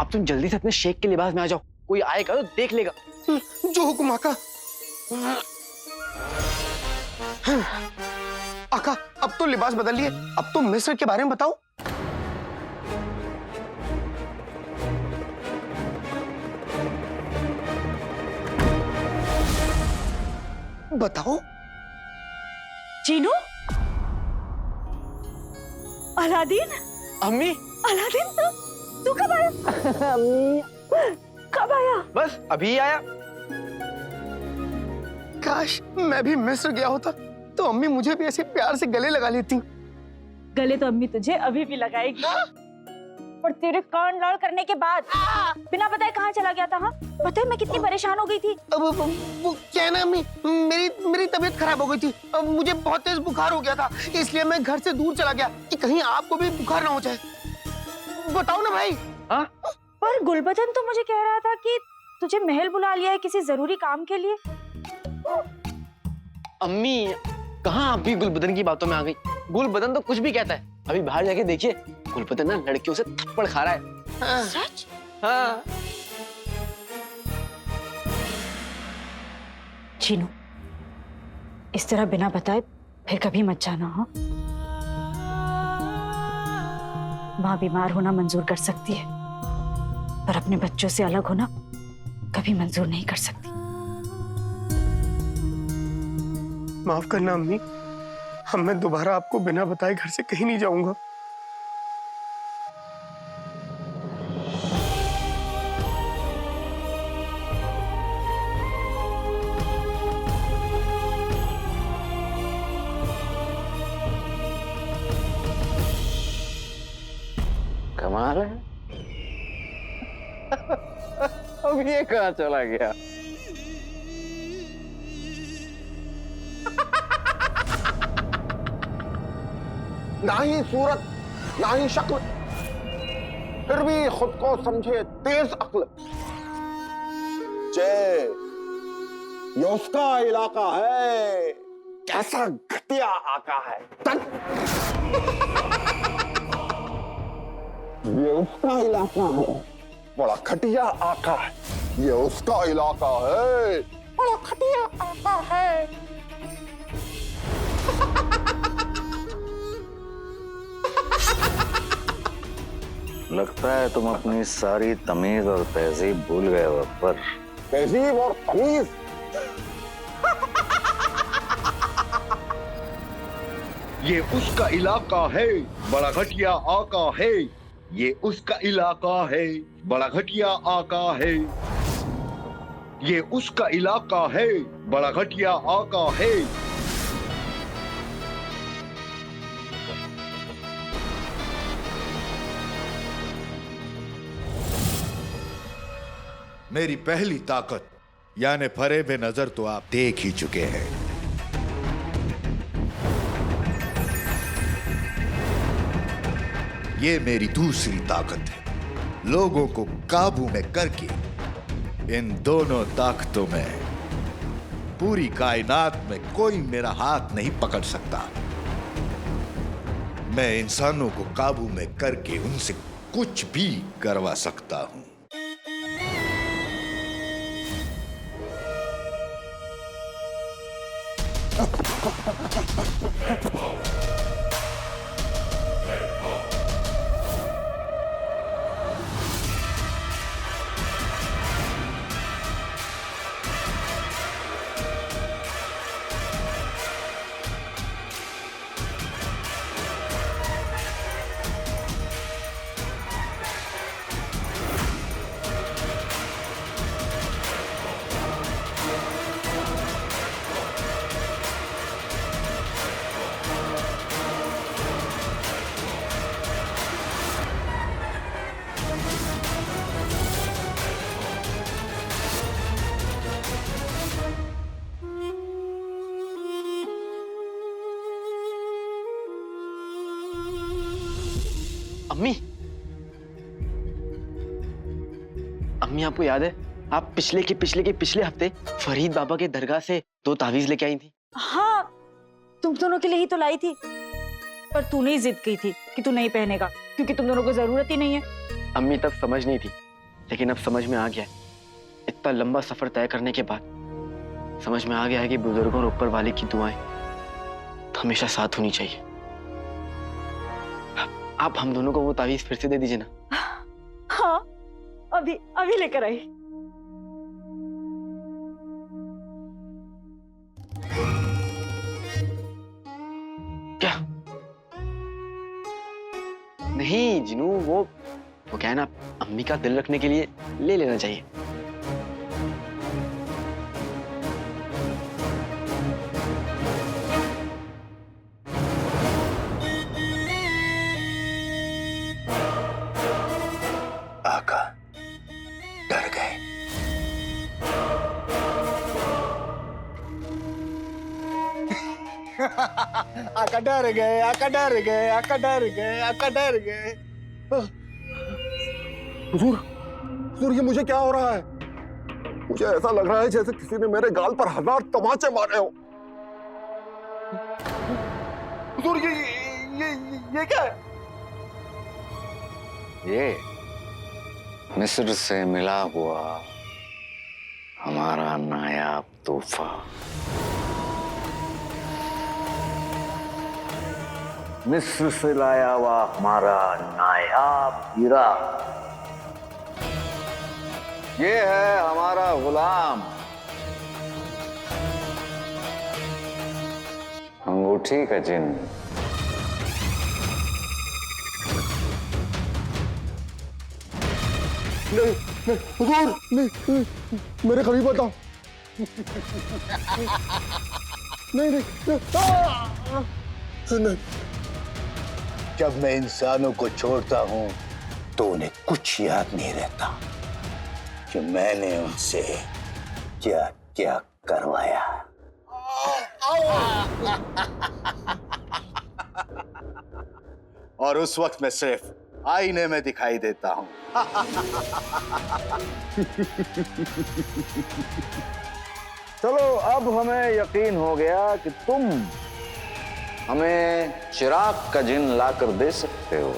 अब तुम जल्दी से अपने शेख के लिबास में आ जाओ, कोई आएगा तो देख लेगा। जो हुक्म आका। आका, अब तो लिबास बदल लिए, अब तो मिस्र के बारे में बताओ। बताओ। चीनू, अलादीन, अम्मी। अलादीन, तू कब आया? अम्मी कब आया? बस अभी आया। काश मैं भी मिस्र गया होता तो अम्मी मुझे भी ऐसे प्यार से गले लगा लेती। गले तो अम्मी तुझे अभी भी लगाएगी। और तेरे कान लाल करने के बाद बिना बताए कहाँ चला गया था? हाँ, पता है मैं कितनी परेशान हो गई थी। अब वो क्या है ना अम्मी, मेरी तबीयत खराब हो गई थी। अब मुझे बहुत तेज बुखार हो गया था, इसलिए मैं घर से दूर चला गया कि कहीं आपको भी बुखार ना हो जाए। बताओ ना भाई। हाँ? पर गुलबदन तो मुझे कह रहा था कि तुझे महल बुला लिया है किसी जरूरी काम के लिए। अम्मी कहाँ आप भी गुलबदन की बातों में आ गई? गुलबदन तो कुछ भी कहता है, अभी बाहर जाके देखिए, गुलबदन ना लड़कियों से थप्पड़ खा रहा है। हाँ। सच? हाँ। चीनू, इस तरह बिना बताए फिर कभी मत जाना। हाँ, माँ बीमार होना मंजूर कर सकती है, पर अपने बच्चों से अलग होना कभी मंजूर नहीं कर सकती। माफ करना अम्मी, अब मैं दोबारा आपको बिना बताए घर से कहीं नहीं जाऊंगा। कमाल है। अब ये कहाँ चला गया? ना ही सूरत ना ही शक्ल, फिर भी खुद को समझे तेज अक्ल। ये उसका इलाका है, कैसा घटिया आका है। ये उसका इलाका है, बड़ा घटिया आका है। ये उसका इलाका है, बड़ा घटिया आका है। लगता है तुम अपनी सारी तमीज और तहजीब भूल गए हो अकबर। तहजीब और तमीज? ये उसका इलाका है, बड़ा घटिया आका है। ये उसका इलाका है, बड़ा घटिया आका है। ये उसका इलाका है, बड़ा घटिया आका है। मेरी पहली ताकत यानी फरेब नजर तो आप देख ही चुके हैं। ये मेरी दूसरी ताकत है, लोगों को काबू में करके। इन दोनों ताकतों में पूरी कायनात में कोई मेरा हाथ नहीं पकड़ सकता। मैं इंसानों को काबू में करके उनसे कुछ भी करवा सकता हूं। अम्मी, अम्मी आपको याद है आप पिछले हफ्ते फरीद बाबा के दरगाह से 2 तावीज लेके आई थी? हाँ, तुम दोनों के लिए ही तो लाई थी, पर तूने ही जिद की थी कि तू नहीं पहनेगा क्योंकि तुम दोनों को जरूरत ही नहीं है। अम्मी तब समझ नहीं थी, लेकिन अब समझ में आ गया है, इतना लंबा सफर तय करने के बाद समझ में आ गया है कि बुजुर्गों और ऊपर वाले की दुआएं हमेशा साथ होनी चाहिए। आप हम दोनों को वो तावीज फिर से दे दीजिए ना। हाँ, अभी अभी लेकर आई। क्या? नहीं जिनू, वो क्या है ना, अम्मी का दिल रखने के लिए ले लेना चाहिए। आका डर गए। आका डर गए, आका डर गए, आका डर गए, आका डर गए। हुजूर, हुजूर ये मुझे क्या हो रहा है? मुझे ऐसा लग रहा है जैसे किसी ने मेरे गाल पर 1000 तमाचे मारे हो। हुजूर ये क्या है? ये मिस्र से मिला हुआ हमारा नायाब तोहफा। मिस्र से लाया हुआ हमारा नायाब हीरा। ये है हमारा गुलाम, अंगूठी का चिन्ह। नहीं नहीं हुजूर, नहीं, मेरे करीब बताओ। नहीं नहीं, नहीं। जब मैं इंसानों को छोड़ता हूं तो उन्हें कुछ याद नहीं रहता कि मैंने उनसे क्या क्या करवाया। और उस वक्त मैं सिर्फ आईने में दिखाई देता हूं। चलो अब हमें यकीन हो गया कि तुम हमें चिराग का जिन लाकर दे सकते हो।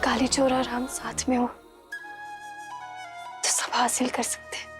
काली चोर और हम साथ में हो तो सब हासिल कर सकते हैं।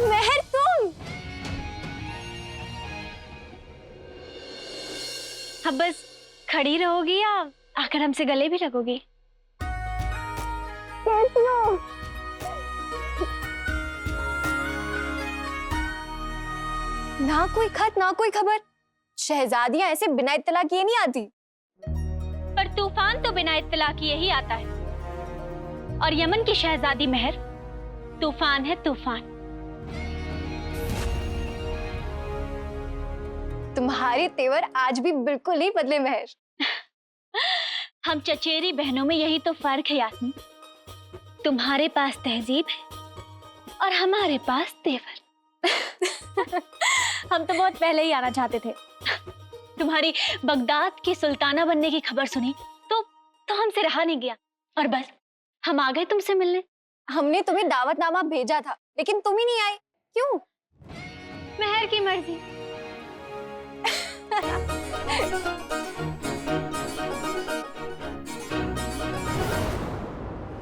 महर तुम? अब बस खड़ी रहोगी या आकर हमसे गले भी लगोगी? कैसी हो? ना कोई खत ना कोई खबर। शहजादियां ऐसे बिना इत्तला किए नहीं आती। पर तूफान तो बिना इत्तला किए ही आता है। और यमन की शहजादी महर तूफान है, तूफान। तुम्हारे तेवर आज भी बिल्कुल ही बदले महर। हम चचेरी बहनों में यही तो फर्क है यास्मीन। तुम्हारे पास तहजीब है और हमारे पास तेवर। हम तो बहुत पहले ही आना चाहते थे। तुम्हारी बगदाद की सुल्ताना बनने की खबर सुनी तो हमसे रहा नहीं गया और बस हम आ गए तुमसे मिलने। हमने तुम्हें दावतनामा भेजा था लेकिन तुम ही नहीं आए, क्यों? महर की मर्जी।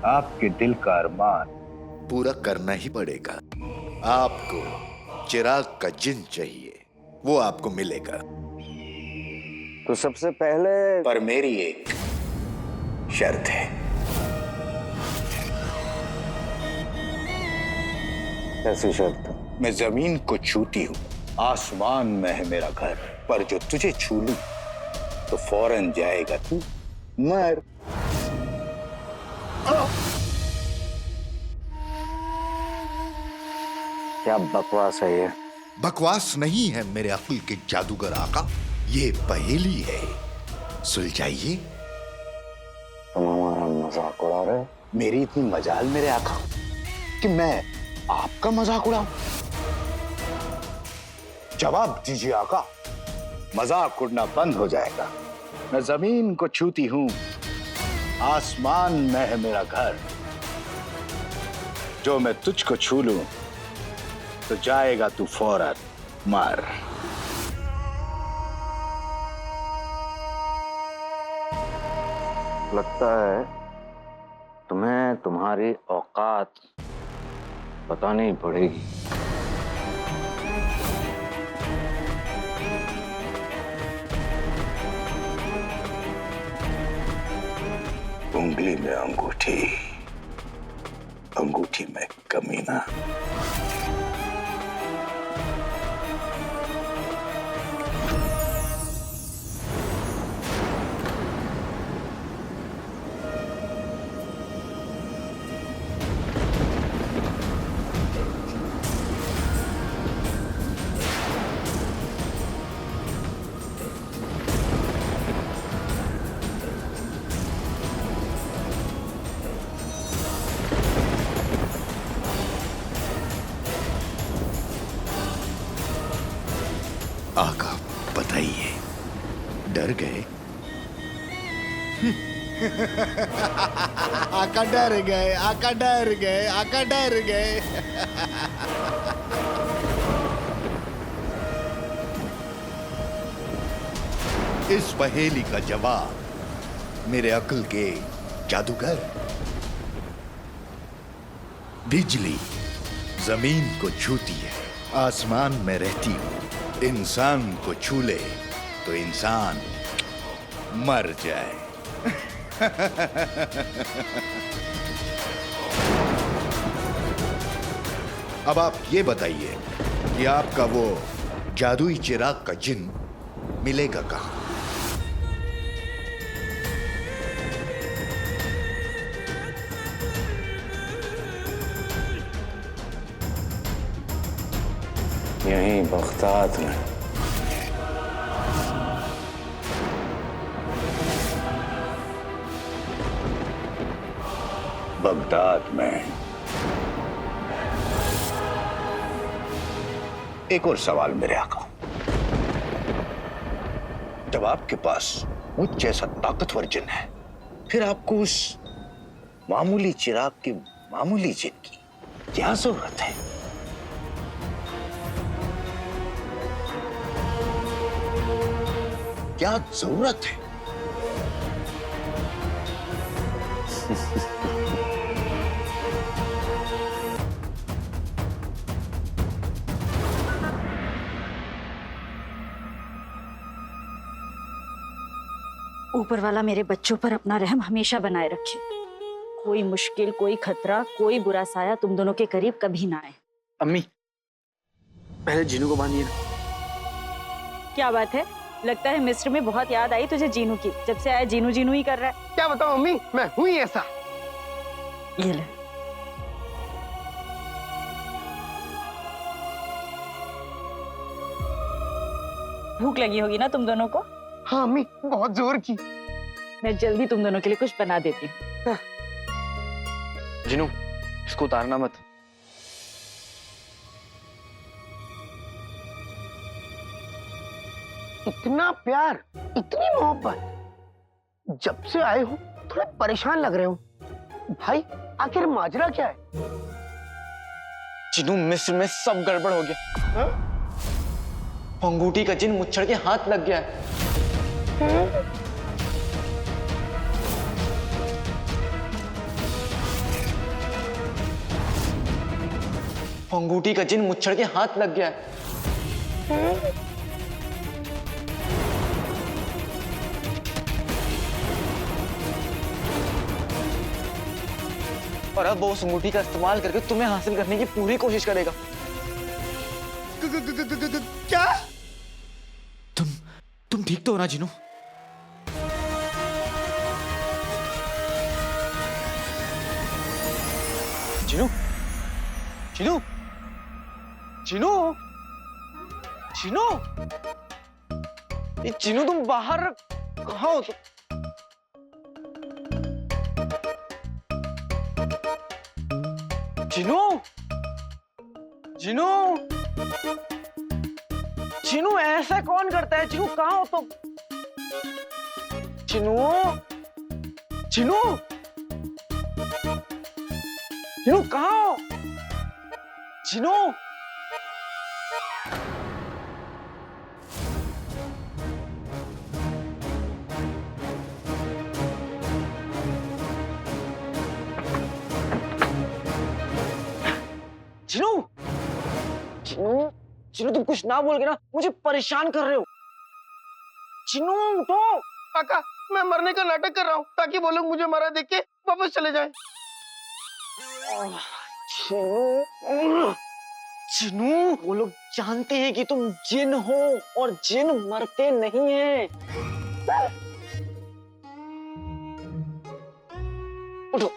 आपके दिल का अरमान पूरा करना ही पड़ेगा। आपको चिराग का जिन चाहिए, वो आपको मिलेगा। तो सबसे पहले पर मेरी एक शर्त है। कैसी शर्त? मैं जमीन को छूती हूँ, आसमान में है मेरा घर, पर जो तुझे छू लूं तो फौरन जाएगा तू मर। क्या बकवास है ये? बकवास नहीं है मेरे अक्ल के जादूगर आका, ये पहेली है, सुलझाइए। तुम हमारा मजाक उड़ा रहे हो? मेरी इतनी मजाल मेरे आका कि मैं आपका मजाक उड़ाऊं? जवाब दीजिए आका, मजाक उड़ना बंद हो जाएगा। मैं जमीन को छूती हूं, आसमान में है मेरा घर, जो मैं तुझको छू लूं तो जाएगा तू फौरन मर। लगता है तुम्हें तुम्हारी औकात बतानी पड़ेगी। उंगली में अंगूठी, अंगूठी में कमीना। आका बताइए, डर गए? आका डर गए, आका डर गए, आका डर गए। इस पहेली का जवाब मेरे अक्ल के जादूगर। बिजली जमीन को छूती है, आसमान में रहती है, इंसान को छू ले तो इंसान मर जाए। अब आप ये बताइए कि आपका वो जादुई चिराग का जिन मिलेगा कहां? यहीं बगदाद में। बगदाद में। एक और सवाल मेरे आका, जब आपके पास मुझ जैसा ताकतवर जिन है, फिर आपको उस मामूली चिराग की मामूली जिन की क्या जरूरत है? क्या जरूरत है? ऊपर वाला मेरे बच्चों पर अपना रहम हमेशा बनाए रखे। कोई मुश्किल, कोई खतरा, कोई बुरा साया तुम दोनों के करीब कभी ना आए। अम्मी, पहले जीनू को बांधिए ना। क्या बात है, लगता है मिस्र में बहुत याद आई तुझे जीनू की। जब से आया जीनू जीनू ही कर रहा है। क्या बताऊं अम्मी, मैं हूं ही ऐसा। ये ले। भूख लगी होगी ना तुम दोनों को? हाँ अम्मी, बहुत जोर की। मैं जल्दी तुम दोनों के लिए कुछ बना देती हूँ। जिनू, इसको उतारना मत। इतना प्यार, इतनी मोहब्बत, जब से आए हो थोड़ा परेशान लग रहे हो भाई। आखिर माजरा क्या है? जिनू, मिस्र में सब गड़बड़ हो गया। हाँ? अंगूठी का जिन मुच्छड़ के हाथ लग गया है। अंगूठी का जिन मुच्छड़ के हाथ लग गया है। और अब वो उस अंगूठी का इस्तेमाल करके तुम्हें हासिल करने की पूरी कोशिश करेगा। क्या? तुम ठीक तो हो ना जिनू? जिनू, जिनू, जिनू, जिनू, ये जिनू, तुम बाहर कहाँ हो? जिनू, जिनू, जिनू, ऐसा कौन करता है? जिनू, कहाँ हो तुम? जिनू, जिनू, जिनू, कहाँ हो? जिनू, जिनू, जिनू, जिनू, तुम कुछ ना बोल के ना मुझे परेशान कर रहे हो। जिनू, उठो। काका, मैं मरने का नाटक कर रहा हूँ ताकि वो लोग मुझे मरा देख के वापस चले जाएं। जिनू, जिनू, वो लोग जानते हैं कि तुम जिन हो और जिन मरते नहीं हैं। उठो।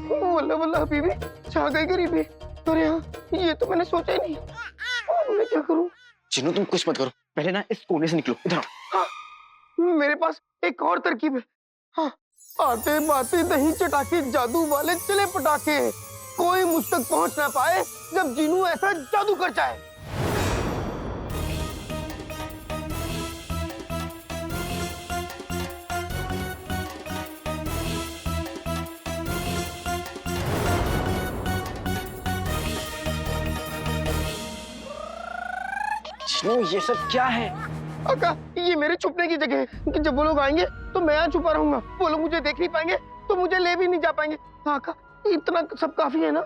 बल्ला बल्ला हबीबी, छा गई गरीबी। अरे हाँ, ये तो मैंने सोचा ही नहीं। मैं क्या करूं? जिनू, तुम कुछ मत करो, पहले ना इस कोने से निकलो। इधर आओ। हाँ, मेरे पास एक और तरकीब है। हाँ, आते बाते दही चटाके जादू वाले चले पटाखे, कोई मुझ तक पहुंच ना पाए जब जिनू ऐसा जादू कर जाए। जिनू, ये सब क्या है? काका, ये मेरे छुपने की जगह है कि जब वो लोग आएंगे तो मैं यहाँ छुपा रहूंगा। वो लोग मुझे देख नहीं पाएंगे तो मुझे ले भी नहीं जा पाएंगे। काका, इतना सब काफी है ना?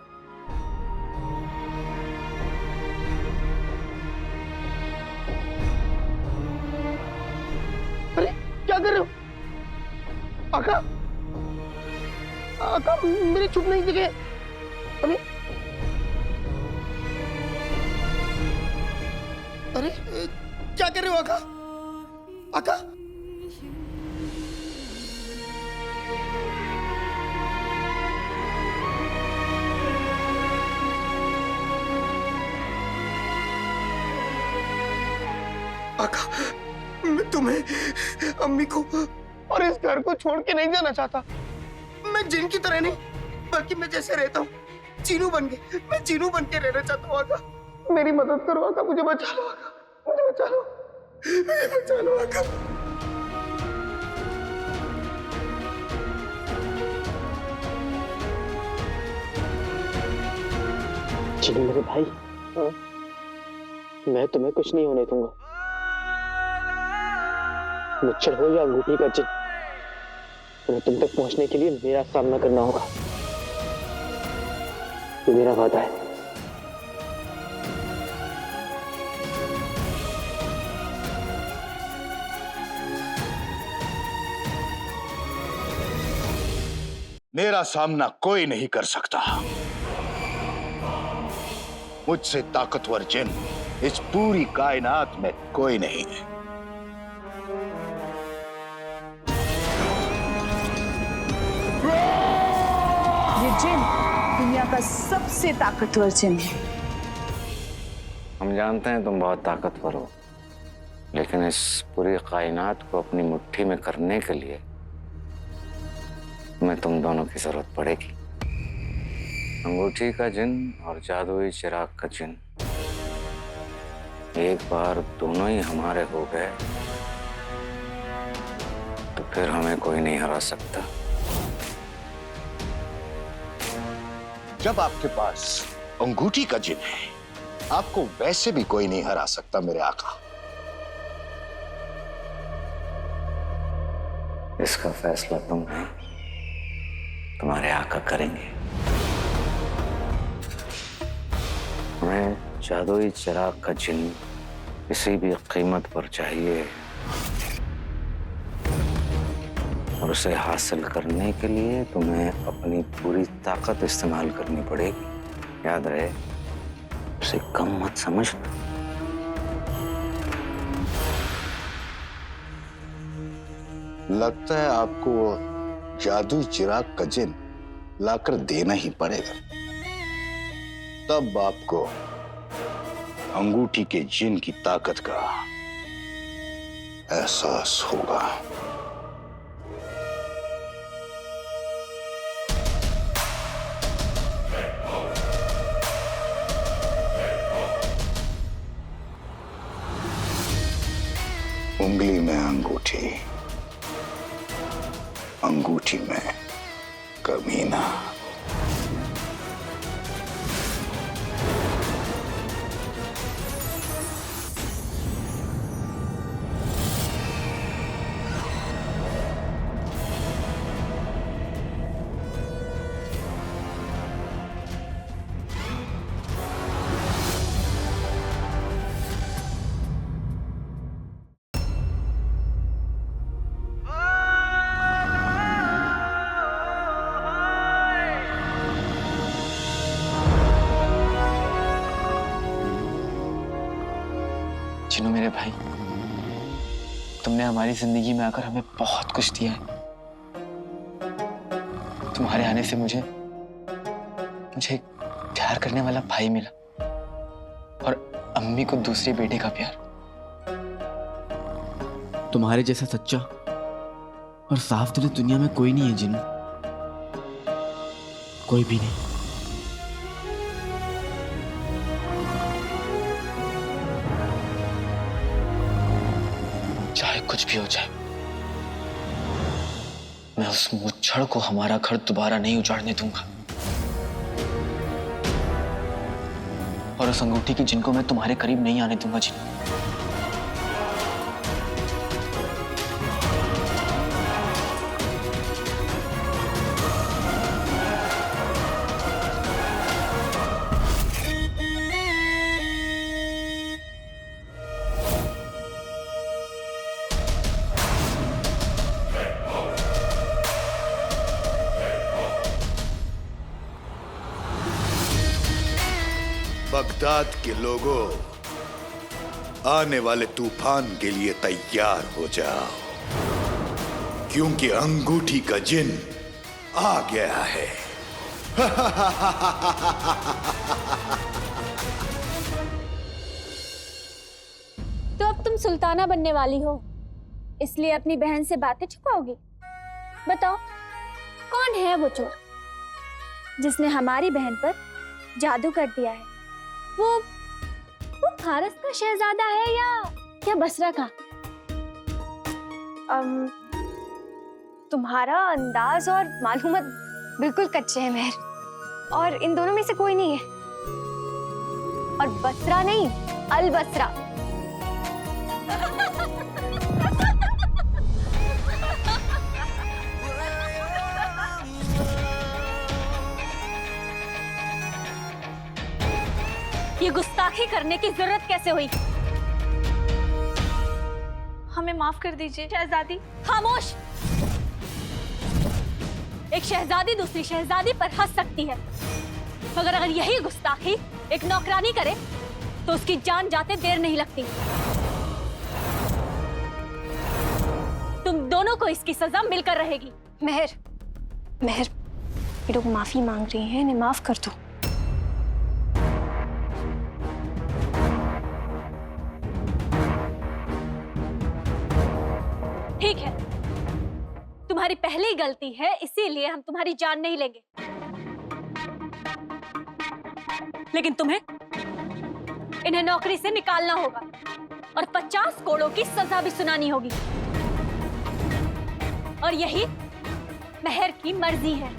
अरे क्या कर रहे हो? काका, काका, मेरी छुपने की जगह। अरे अरे क्या कर रहे हो आका? आका, आका, मैं तुम्हें, अम्मी को और इस घर को छोड़ के नहीं जाना चाहता। मैं जिन की तरह नहीं, बल्कि मैं जैसे रहता हूँ चीनू बन के, मैं चीनू बन के रहना चाहता हूँ। आका, मेरी मदद करो आका, मुझे बचा लो आका, मुझे बचा लो, मुझे बचा लो आका। जिनू मेरे भाई, मैं तुम्हें कुछ नहीं होने दूंगा। मुच्छड़ हो या अंगूठी का जिन, तुम्हें तुम तक पहुंचने के लिए मेरा सामना करना होगा। ये मेरा वादा है। मेरा सामना कोई नहीं कर सकता। मुझसे ताकतवर जिन इस पूरी कायनात में कोई नहीं है। ये जिन दुनिया का सबसे ताकतवर जिन है। हम जानते हैं तुम बहुत ताकतवर हो, लेकिन इस पूरी कायनात को अपनी मुट्ठी में करने के लिए मैं तुम दोनों की जरूरत पड़ेगी। अंगूठी का जिन और जादुई चिराग का जिन, एक बार दोनों ही हमारे हो गए तो फिर हमें कोई नहीं हरा सकता। जब आपके पास अंगूठी का जिन है, आपको वैसे भी कोई नहीं हरा सकता मेरे आका। इसका फैसला तुम नहीं, तुम्हारे आका करेंगे। हमें जादुई चिराग का जिन किसी भी कीमत पर चाहिए और उसे हासिल करने के लिए तुम्हें अपनी पूरी ताकत इस्तेमाल करनी पड़ेगी। याद रहे, उसे कम मत समझना। लगता है आपको वो जादुई चिराग का जिन लाकर देना ही पड़ेगा, तब आपको अंगूठी के जिन की ताकत का एहसास होगा। उंगली में अंगूठी, अंगूठी में कमीना। चिनू मेरे भाई, तुमने हमारी जिंदगी में आकर हमें बहुत कुछ दिया है। तुम्हारे आने से मुझे एक प्यार करने वाला भाई मिला और अम्मी को दूसरे बेटे का प्यार। तुम्हारे जैसा सच्चा और साफ दिल दुनिया में कोई नहीं है जिनू, कोई भी नहीं। चाहे कुछ भी हो जाए, मैं उस मुच्छड़ को हमारा घर दोबारा नहीं उजाड़ने दूंगा और उस अंगूठी की जिनको मैं तुम्हारे करीब नहीं आने दूंगा जिन। बगदाद के लोगों, आने वाले तूफान के लिए तैयार हो जाओ, क्योंकि अंगूठी का जिन आ गया है। तो अब तुम सुल्ताना बनने वाली हो, इसलिए अपनी बहन से बातें छुपाओगी? बताओ, कौन है वो चोर जिसने हमारी बहन पर जादू कर दिया है? वो फारस का शहजादा है या बसरा का? तुम्हारा अंदाज और मालूमात बिल्कुल कच्चे हैं मेहर, और इन दोनों में से कोई नहीं है। और बसरा नहीं, अल बसरा। ये गुस्ताखी करने की जरूरत कैसे हुई? हमें माफ कर दीजिए शहजादी। खामोश! एक शहजादी दूसरी शहजादी पर हंस सकती है, मगर अगर यही गुस्ताखी एक नौकरानी करे तो उसकी जान जाते देर नहीं लगती। तुम दोनों को इसकी सजा मिलकर रहेगी। मेहर, मेहर, ये लोग माफी मांग रही हैं, इन्हें माफ कर दो। ठीक है, तुम्हारी पहली गलती है, इसीलिए हम तुम्हारी जान नहीं लेंगे। लेकिन तुम्हें इन्हें नौकरी से निकालना होगा और 50 कोड़ों की सजा भी सुनानी होगी। और यही महर की मर्जी है।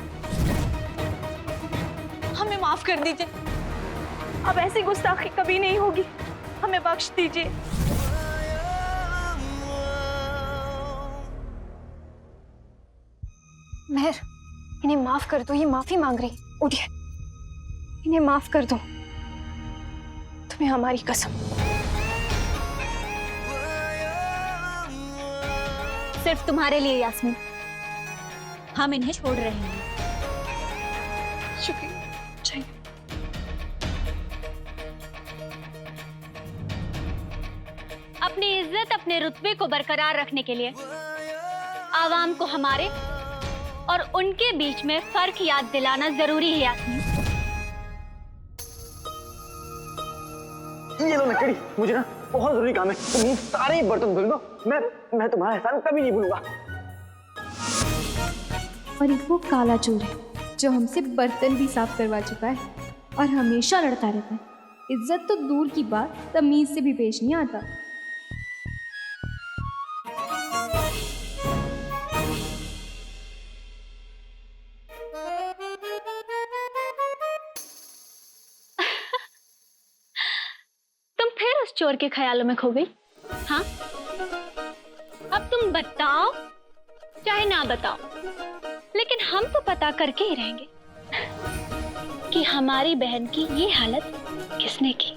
हमें माफ कर दीजिए, अब ऐसी गुस्ताखी कभी नहीं होगी, हमें बख्श दीजिए। महर, इन्हें माफ कर दो, ये माफी मांग रही। उठिए, इन्हें माफ कर दो, तुम्हें हमारी कसम। सिर्फ तुम्हारे लिए यास्मीन, हम इन्हें छोड़ रहे हैं। शुक्रिया। अपनी इज्जत, अपने रुतबे को बरकरार रखने के लिए आवाम को हमारे और उनके बीच में फर्क याद दिलाना जरूरी है यास्मीन। ये लो लकड़ी, मुझे ना बहुत जरूरी काम है, तुम ये सारे बर्तन धुल दो। मैं तुम्हारा एहसान कभी नहीं भूलूंगा। और एक वो काला चोर है जो हमसे बर्तन भी साफ करवा चुका है और हमेशा लड़ता रहता है। इज्जत तो दूर की बात, तमीज से भी पेश नहीं आता। तुम फिर उस चोर के ख्यालों में खो गई? हाँ, अब तुम बताओ चाहे ना बताओ, लेकिन हम तो पता करके ही रहेंगे कि हमारी बहन की ये हालत किसने की।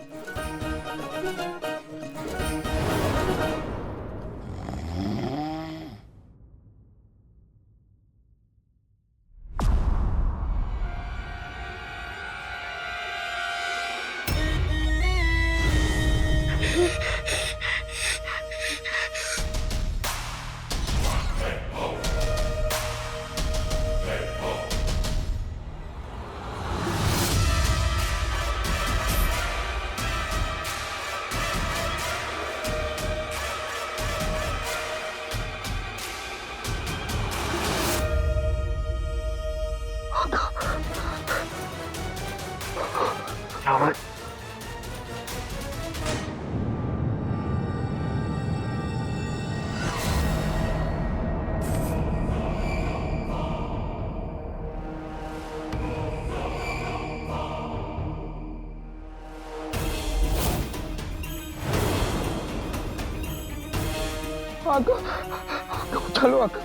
चलो आका।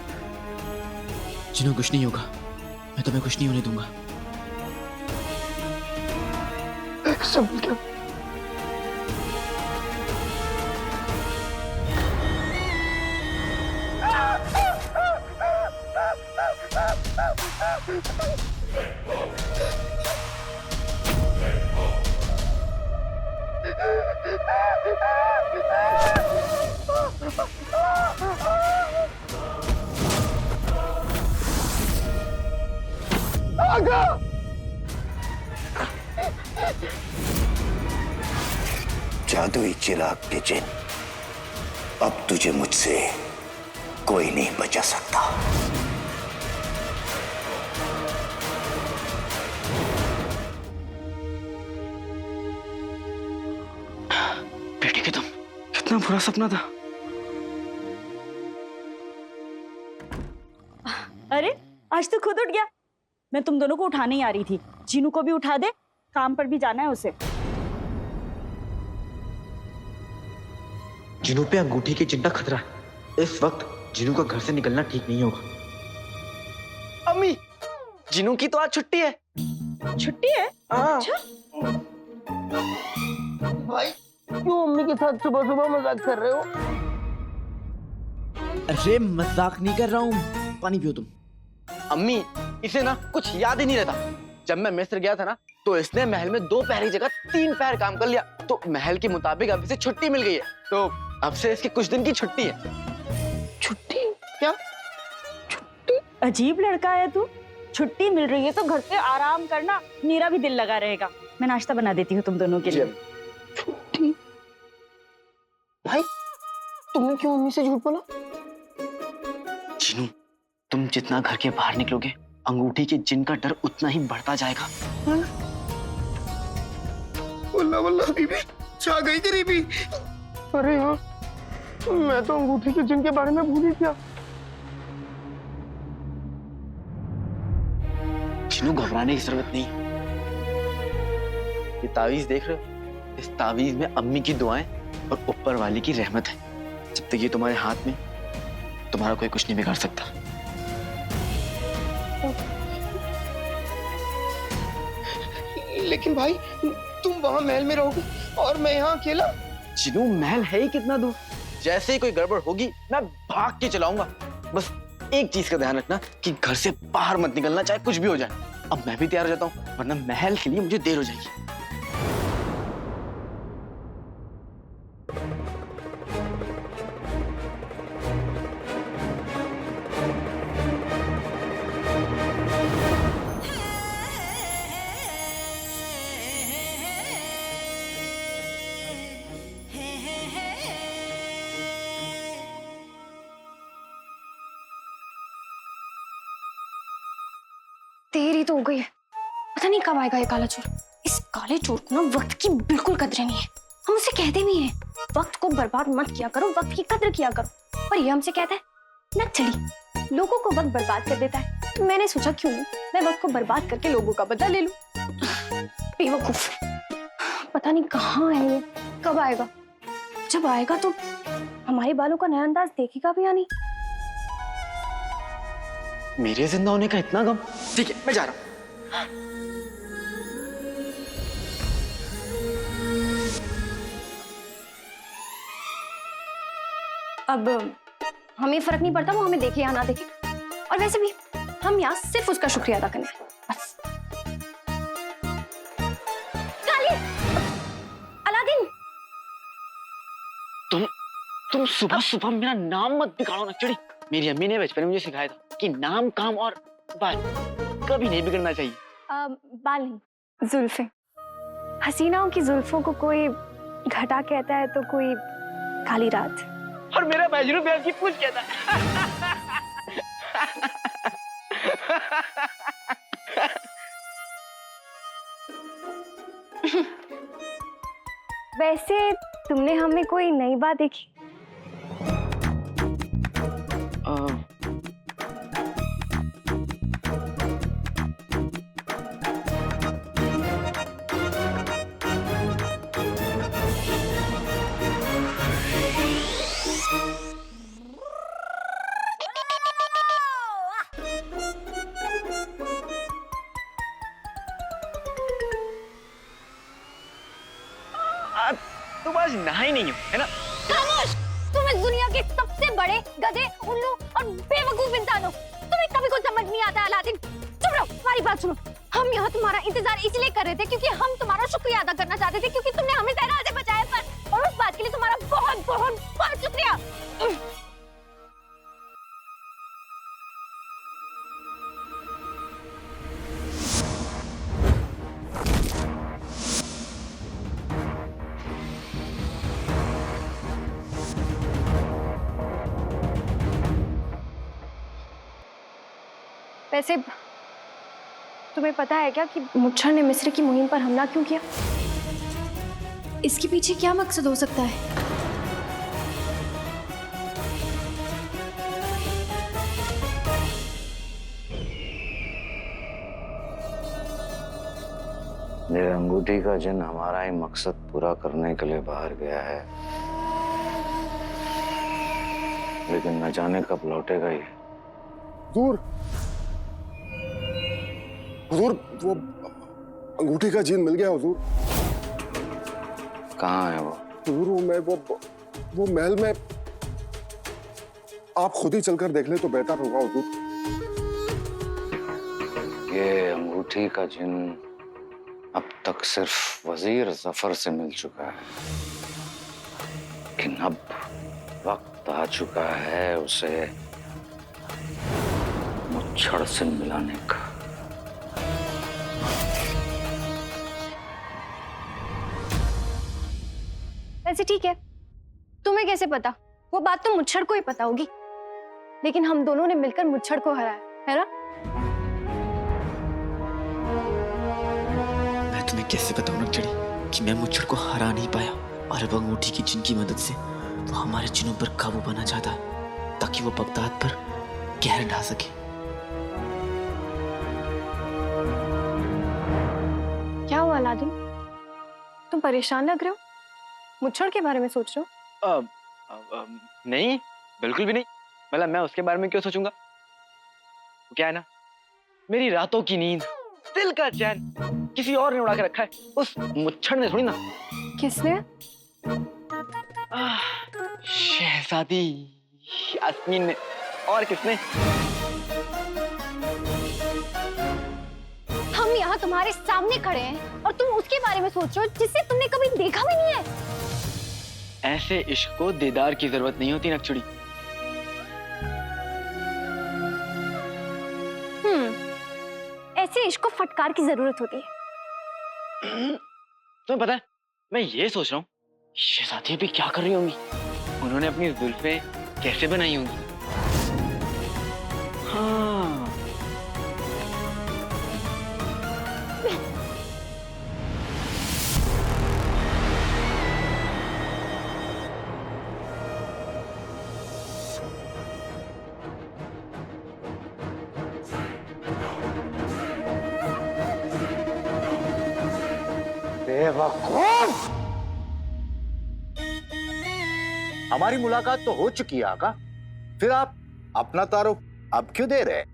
जिन्हों कुछ नहीं होगा, मैं तुम्हें कुछ नहीं होने दूंगा। सब क्या? जादुई चिराग के जिन, अब तुझे मुझसे कोई नहीं बचा सकता। बेटी के तुम, कितना बुरा सपना था। अरे आज तो खुद उठ गया। मैं तुम दोनों को उठाने ही आ रही थी। जीनू को भी उठा दे, काम पर भी जाना है उसे। जिनू पे अंगूठी की चिंता खतरा है। इस वक्त जिनू का घर से निकलना ठीक नहीं होगा। अम्मी, जिनू की तो आज छुट्टी है। छुट्टी है? अच्छा। भाई क्यों अम्मी के साथ सुबह सुबह मजाक कर रहे हो? अरे मजाक नहीं कर रहा हूँ, पानी पियो तुम। अम्मी, इसे ना कुछ याद ही नहीं रहता। जब मैं मिस्र गया था ना, तो इसने महल में 2 पहर की जगह 3 पहर काम कर लिया। तो महल के मुताबिक अब इसे छुट्टी मिल गई है। तो अब से इसकी कुछ दिन की छुट्टी है। छुट्टी? क्या छुट्टी? अजीब लड़का है तू। छुट्टी मिल रही है तो घर पे आराम करना, मेरा भी दिल लगा रहेगा। मैं नाश्ता बना देती हूँ तुम दोनों के लिए। छुट्टी? भाई तुमने क्यों अम्मी से झूठ बोला? तुम जितना घर के बाहर निकलोगे अंगूठी के जिन का डर उतना ही बढ़ता जाएगा। वल्ला वल्ला बीबी छा गई गरीबी। अरे हाँ, मैं तो अंगूठी के जिन के बारे में भूल ही गया। जिनू घबराने की जरूरत नहीं। ये तावीज देख रहे हो? इस तावीज में अम्मी की दुआएं और ऊपर वाले की रहमत है। जब तक ये तुम्हारे हाथ में, तुम्हारा कोई कुछ नहीं बिगाड़ सकता। लेकिन भाई तुम वहां महल में रहोगे और मैं यहाँ अकेला। जिनू महल है ही कितना दूर। जैसे ही कोई गड़बड़ होगी मैं भाग के चलाऊंगा। बस एक चीज का ध्यान रखना कि घर से बाहर मत निकलना, चाहे कुछ भी हो जाए। अब मैं भी तैयार हो जाता हूँ, वरना महल के लिए मुझे देर हो जाएगी। देरी तो हो गई है, पता नहीं कब आएगा ये काला चोर। इस काले चोर को ना वक्त की बिल्कुल कदर नहीं है। हम उसे कहते भी हैं वक्त को बर्बाद मत किया करो, वक्त की कदर किया करो, पर ये हमसे कहता है न चली, लोगों को वक्त बर्बाद कर देता है। तो मैंने सोचा क्यों मैं वक्त को बर्बाद करके लोगों का बदला ले लूं। बेवकूफ, पता नहीं कहाँ है ये, कब आएगा। जब आएगा तो हमारे बालों का नया अंदाज देखेगा भी या नहीं। मेरे जिंदा होने का इतना गम। ठीक है, मैं जा रहा हूं। अब हमें फर्क नहीं पड़ता वो हमें देखे या ना देखे, और वैसे भी हम यहाँ सिर्फ उसका शुक्रिया अदा करना है बस। काली, अलादीन, तुम सुबह सुबह मेरा नाम मत बिगाड़ो ना चिड़ी। मेरी अम्मी ने बचपन में मुझे सिखाया था कि नाम, काम और बाल कभी नहीं बिगड़ना चाहिए। बाल नहीं, जुल्फे। हसीनाओं की जुल्फों को कोई घटा कहता है तो कोई काली रात। और मेरा बैजरू भी आपकी पूछ कहता है। वैसे तुमने हमें कोई नई बात देखी? तुम आज नहाई नहीं हो, है ना? खामोश! तुम इस दुनिया के सबसे बड़े गधे, उल्लू और बेवकूफ इंसान हो। तुम्हें कभी कुछ समझ नहीं आता अलादीन। चुप रहो, हमारी बात सुनो। हम यहाँ तुम्हारा इंतजार इसलिए कर रहे थे क्योंकि हम तुम्हारा शुक्रिया अदा करना चाहते थे, क्योंकि तुमने हमें सहरा से बचाया, पर और उस बात के लिए तुम्हारा बहुत बहुत बहुत शुक्रिया। वैसे तुम्हें पता है क्या कि मुच्छर ने मिस्र की मुहिम पर हमला क्यों किया? इसके पीछे क्या मकसद हो सकता है? ये अंगूठी का जिन हमारा ही मकसद पूरा करने के लिए बाहर गया है, लेकिन न जाने कब लौटेगा ये। हुजूर, हुजूर, वो अंगूठी का जीन मिल गया हुजूर। कहाँ है वो? हुजूर वो महल में, आप खुद ही चलकर देख ले तो बेहतर होगा हुजूर। ये अंगूठी का जिन अब तक सिर्फ वजीर जफर से मिल चुका है, लेकिन अब वक्त आ चुका है उसे मुच्छड़ से मिलाने का। वैसे ठीक है, तुम्हें कैसे पता? वो बात तो मुच्छड़ को ही पता होगी, लेकिन हम दोनों ने मिलकर मुच्छड़ को हराया। है ना? मैं तुम्हें कैसे बताऊं नक्चड़ी कि मैं मुच्छड़ को हरा नहीं पाया, और अब अंगूठी की जिन की मदद से वो हमारे जिनों पर काबू पाना चाहता है ताकि वो बगदाद पर कहर ढा सके। क्या हुआ अलादीन? तुम परेशान लग रहे हो? मुच्छड़ के बारे में सोच रहे हो? नहीं, बिल्कुल भी नहीं। मतलब मैं उसके बारे में क्यों सोचूंगा? क्या है ना, मेरी रातों की नींद, दिल का चैन किसी और ने उड़ा के रखा है, उस मुच्छड़ ने थोड़ी ना। किसने? शहजादी यास्मीन ने। और किसने? हम यहाँ तुम्हारे सामने खड़े हैं और तुम उसके बारे में सोच रहे हो जिसे तुमने कभी देखा भी नहीं है। ऐसे इश्क को दीदार की जरूरत नहीं होती नक्चड़ी। ऐसे इश्क को फटकार की जरूरत होती है। तुम्हें पता है, मैं ये सोच रहा हूँ शहजादी भी क्या कर रही होंगी, उन्होंने अपनी जुल्फें कैसे बनाई होंगी। हाँ, बेवकूफ! हमारी मुलाकात तो हो चुकी है आका, फिर आप अपना तारुफ अब क्यों दे रहे हैं?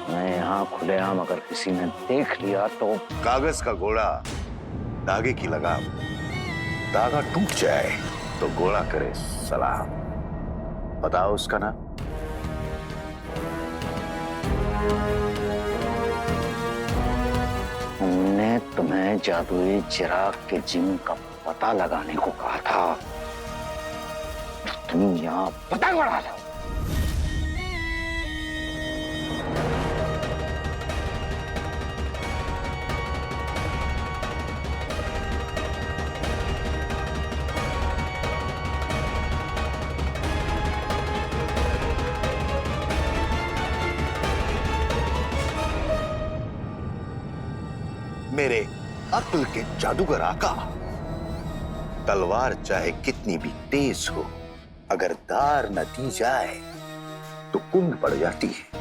मैं यहाँ खुलेआम अगर किसी ने देख लिया तो कागज का घोड़ा, धागे की लगाम, धागा टूट जाए तो घोड़ा करे सलाम। बताओ उसका नाम। हमने तुम्हें जादुई चिराग के जिन का पता लगाने को कहा था, तुम यहाँ पतंग उड़ा रहे हो। मेरे अक्ल के जादूगर आका, तलवार चाहे कितनी भी तेज हो, अगर धार न दी जाए तो कुंद पड़ जाती है।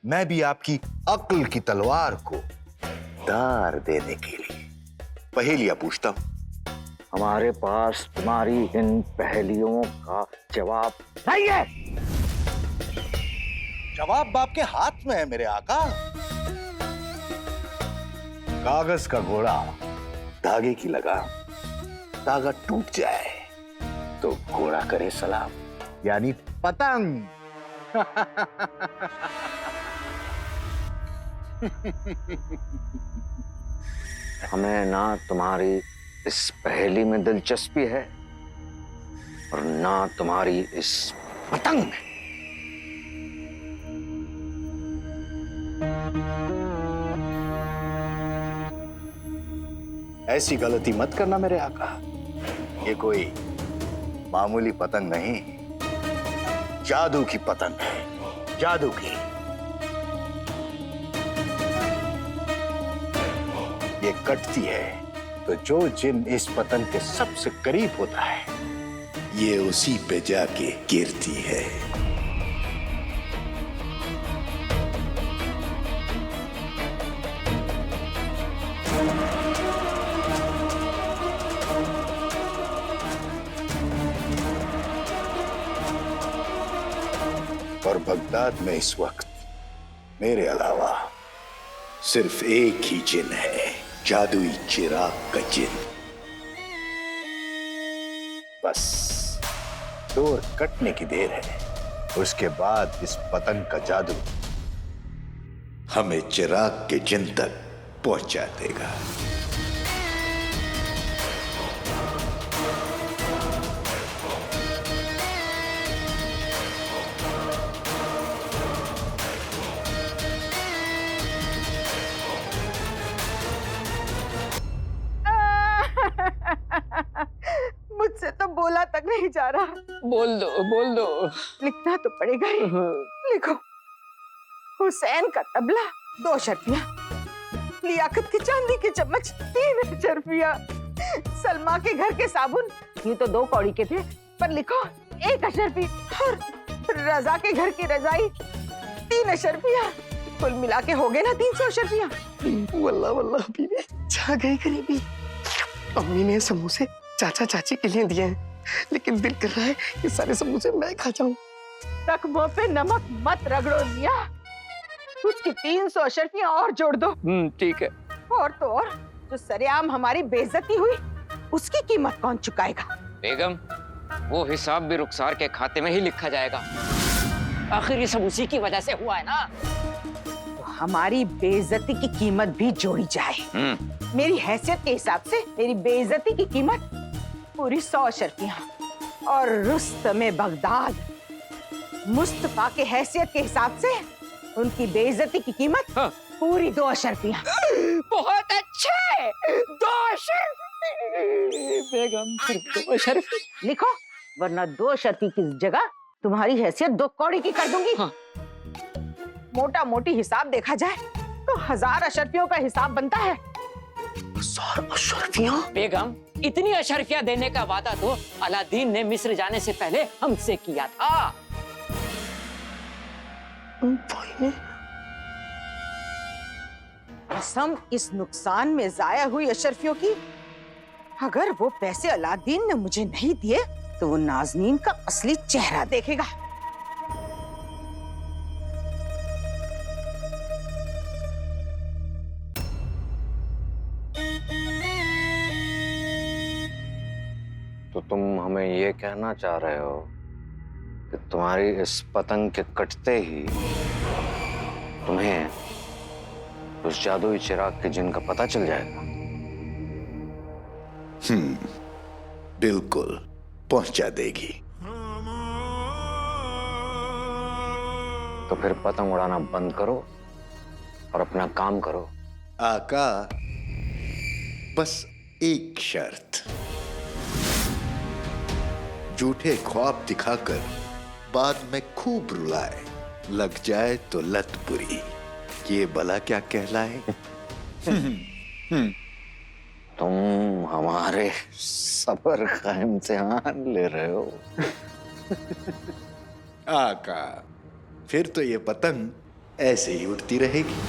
मैं भी आपकी अक्ल की तलवार को धार देने के लिए पहेलियां पूछता हूं। हमारे पास तुम्हारी इन पहेलियों का जवाब नहीं है। जवाब बाप के हाथ में है मेरे आका। कागज का घोड़ा, धागे की लगाम, धागा टूट जाए तो घोड़ा करे सलाम, यानी पतंग। हमें ना तुम्हारी इस पहेली में दिलचस्पी है और ना तुम्हारी इस पतंग में। ऐसी गलती मत करना मेरे आका, ये कोई मामूली पतंग नहीं, जादू की पतंग है, जादू की। ये कटती है तो जो जिन इस पतंग के सबसे करीब होता है, ये उसी पे जाके गिरती है। और बगदाद में इस वक्त मेरे अलावा सिर्फ एक ही जिन है, जादुई चिराग का जिन। बस डोर कटने की देर है, उसके बाद इस पतंग का जादू हमें चिराग के जिन तक पहुंचा देगा। जा रहा। बोल दो लिखना तो पड़ेगा ही। लिखो, हुसैन का तबला 2 अशरफिया, लियाकत की चांदी के चम्मच 3 अशरफिया, सलमा के घर के साबुन ये तो 2 कौड़ी के थे, पर लिखो 1 अशरफी, और रजा के घर की रजाई 3 अशरफिया। कुल मिला के हो गए ना 300 अशरफिया। वल्लाह वल्लाह बीबी छा गई गरीबी। अम्मी ने समोसे चाचा चाची के लिए दिए हैं, लेकिन दिल कर रहा है ये सारे समोसे मैं खा जाऊं। जख्मों पे नमक मत रगड़ो मिया, उसकी 300 अशरफियां और जोड़ दो। ठीक है। और तो और जो सरेआम हमारी बेइज्जती हुई उसकी कीमत कौन चुकाएगा? बेगम, वो हिसाब भी रुखसार के खाते में ही लिखा जाएगा। आखिर ये सब उसी की वजह से हुआ है ना। तो हमारी बेइज्जती की कीमत भी जोड़ी जाए। मेरी हैसियत के हिसाब से मेरी बेइज्जती की कीमत पूरी 100 अशरफियां, और रुस्तमे बगदाद मुस्तफा के हैसियत के हिसाब से उनकी बेइज्जती की कीमत पूरी 2 अशरफियां। बहुत अच्छे, 2 अशरफी। बेगम सिर्फ 2 अशरफी लिखो, वरना 2 अशरफी की जगह तुम्हारी हैसियत 2 कौड़ी की कर दूंगी। मोटा मोटी हिसाब देखा जाए तो 1000 अशरफियों का हिसाब बनता है। 1000 अशरफियां? बेगम, इतनी अशरफियां देने का वादा तो अलादीन ने मिस्र जाने से पहले हमसे किया था। भाई ने कसम इस नुकसान में जाया हुई अशरफियों की, अगर वो पैसे अलादीन ने मुझे नहीं दिए तो वो नाज़नीन का असली चेहरा देखेगा। तो तुम हमें ये कहना चाह रहे हो कि तुम्हारी इस पतंग के कटते ही तुम्हें उस जादुई चिराग के जिन का पता चल जाएगा? बिल्कुल पहुंचा देगी। तो फिर पतंग उड़ाना बंद करो और अपना काम करो। आका, बस एक शर्त, झूठे ख्वाब दिखाकर बाद में खूब रुलाए, लग जाए तो लत बुरी, ये भला क्या कहलाए? तुम हमारे सब्र का इम्तिहान ले रहे हो। आका, फिर तो ये पतंग ऐसे ही उड़ती रहेगी।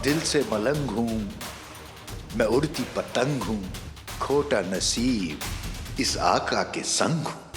दिल से मलंग हूं मैं, उड़ती पतंग हूं, खोटा नसीब इस आका के संग हूं।